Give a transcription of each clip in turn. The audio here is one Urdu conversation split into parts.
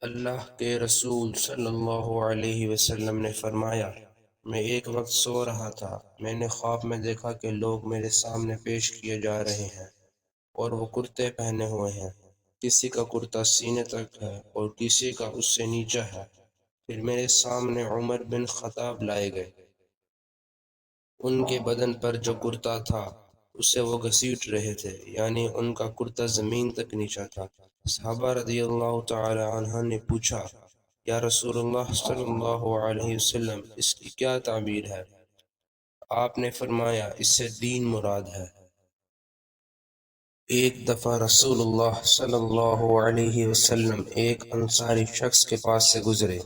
اللہ کے رسول صلی اللہ علیہ وسلم نے فرمایا، میں ایک وقت سو رہا تھا، میں نے خواب میں دیکھا کہ لوگ میرے سامنے پیش کیے جا رہے ہیں اور وہ کرتے پہنے ہوئے ہیں، کسی کا کرتا سینے تک ہے اور کسی کا اس سے نیچا ہے۔ پھر میرے سامنے عمر بن خطاب لائے گئے، ان کے بدن پر جو کرتا تھا اسے وہ گھسیٹ رہے تھے، یعنی ان کا کرتا زمین تک نیچا تھا۔ صحابہ رضی اللہ تعالی عنہ نے پوچھا، یا رسول اللہ صلی اللہ علیہ وسلم، اس کی کیا تعبیر ہے؟ آپ نے فرمایا، اس سے دین مراد ہے۔ ایک دفعہ رسول اللہ صلی اللہ علیہ وسلم ایک انصاری شخص کے پاس سے گزرے،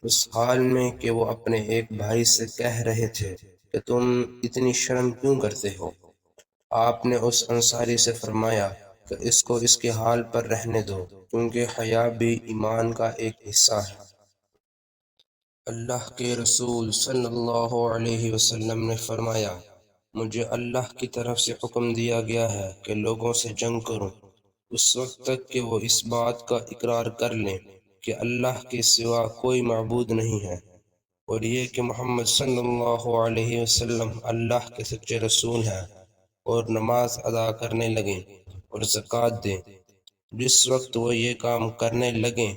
اس حال میں کہ وہ اپنے ایک بھائی سے کہہ رہے تھے کہ تم اتنی شرم کیوں کرتے ہو؟ آپ نے اس انصاری سے فرمایا کہ اس کو اس کے حال پر رہنے دو، کیونکہ حیا بھی ایمان کا ایک حصہ ہے۔ اللہ کے رسول صلی اللہ علیہ وسلم نے فرمایا، مجھے اللہ کی طرف سے حکم دیا گیا ہے کہ لوگوں سے جنگ کروں اس وقت تک کہ وہ اس بات کا اقرار کر لیں کہ اللہ کے سوا کوئی معبود نہیں ہے، اور یہ کہ محمد صلی اللہ علیہ وسلم اللہ کے سچے رسول ہیں، اور نماز ادا کرنے لگیں اور زکوٰۃ دیں۔ جس وقت وہ یہ کام کرنے لگیں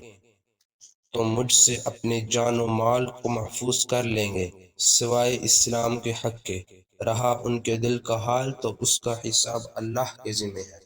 تو مجھ سے اپنی جان و مال کو محفوظ کر لیں گے، سوائے اسلام کے حق کے۔ رہا ان کے دل کا حال تو اس کا حساب اللہ کے ذمہ ہے۔